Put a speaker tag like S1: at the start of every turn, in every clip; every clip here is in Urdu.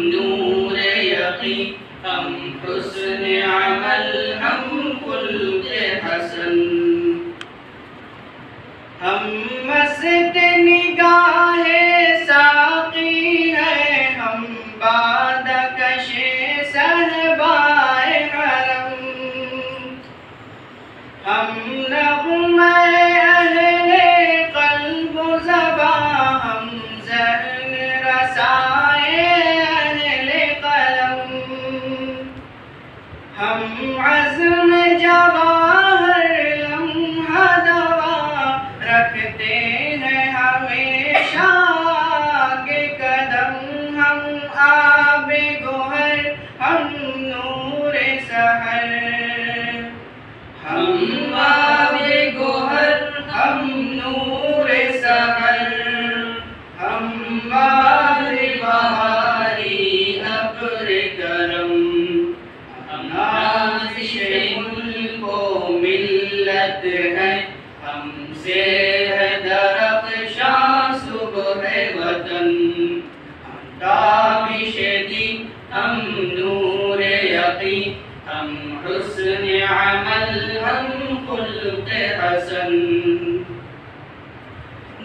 S1: نور یقین ہم حسن عمل ہم خلق حسن ہم مست نگاہ ساقی ہیں ہم بادہ کش صحبائے حرم ہم نغمہ اہل قلب و زبان ہم ذہن رسائے اہل قلم ہم عزم جواہر لمحہ دوا رکھتے ہیں ہمیشہ آگے قدم ہم آب گوہر ہم نور سحر ہم آب گوہر ہم نور سحر ہم بہار بہاری ابر کرم ہم نازش ملک و ملت ہیں ہم سے ہے درخشاں صبح وطن ہم تابش دین ہم نور یقین ہم حسن عمل ہم خلق حسن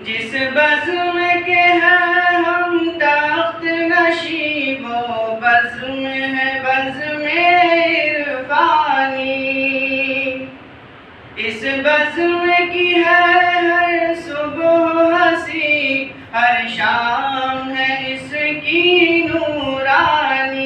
S1: جس بزم کے ہیں ہم تخت نشیب و بزم ہے بزم عرفانی اس بزم کی ہے ہر صبح ہنسی ہر شام ہے اس کی نورانی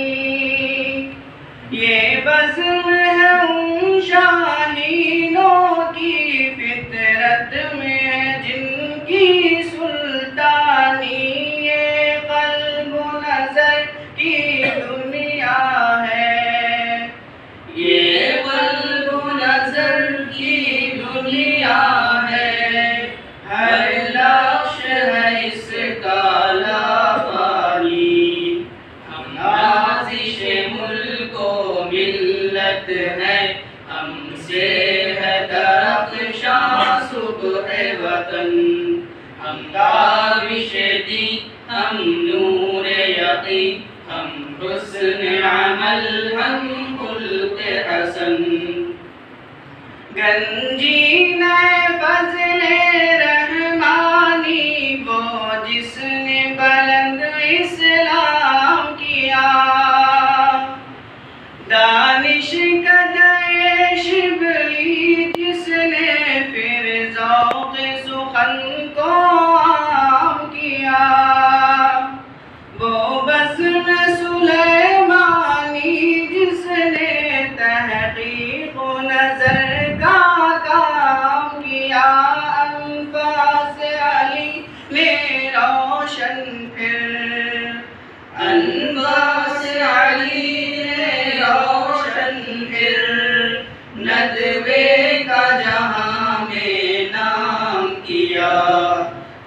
S1: یہ بزم ہے ان شاہینوں کی فطرت میں ہے جن کی سلطانی یہ قلب و نظر کی دنیا ہے یہ قلب و نظر کی دنیا ہے ہر لفظ ہے اس کا لافانی ہم نازش ملک و ملت ہیں ہم سے ہے درخشاں صبح وطن ہم تابش دین ہم نور یقین ہم حسن عمل ہم خلق حسن گنجینہ فضل رحمانی وہ جس نے بلند اسلام کیا دانش قدر شبلی جس نے پھر ذوق سخن کو عام کیا وہ بزم سلیمانی جس نے تحقیق و نظر کا کام کیا انفاس علی نے روشن پھر انفاس علی نے روشن پھر ندوے کا جہاں میں نام کیا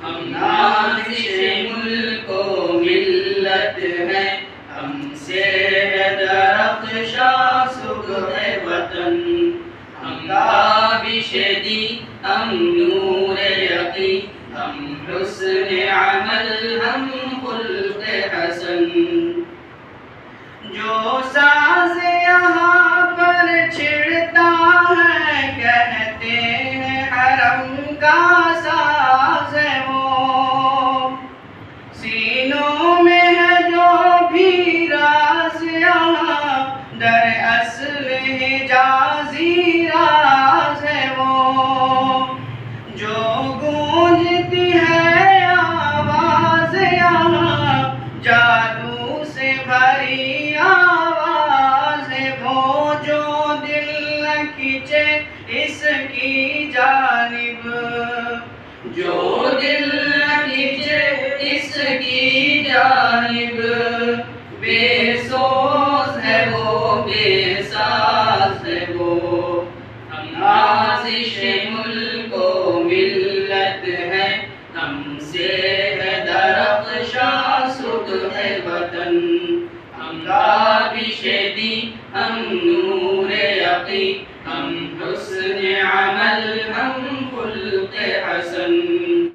S1: ہم نازش ملک و ملت ہیں ہم سے ہے درخشاں صبح وطن ہم تابش دین ہم نور یقین ہم حسن عمل ہم خلق حسن جو ساز یہاں پر چھڑتا ہے کہتے ہیں حرم کا ساز ہے وہ سینوں میں ہے جو بھی راز یہاں در اصل حجازی راز ہے وہ جو گونجتی ہے آواز یہاں جادو سے بھری آواز ہے وہ جو دل نہ کھینچے اس کی جانب جو دل نہ کھینچے اس کی جانب بے سوز ہے وہ بے ساز ہے وہ ہم نازش ملک و ملت ہیں ہم سے ہے درخشاں صبح وطن ہم تابش دین ہم نور یقین ہم حسن عمل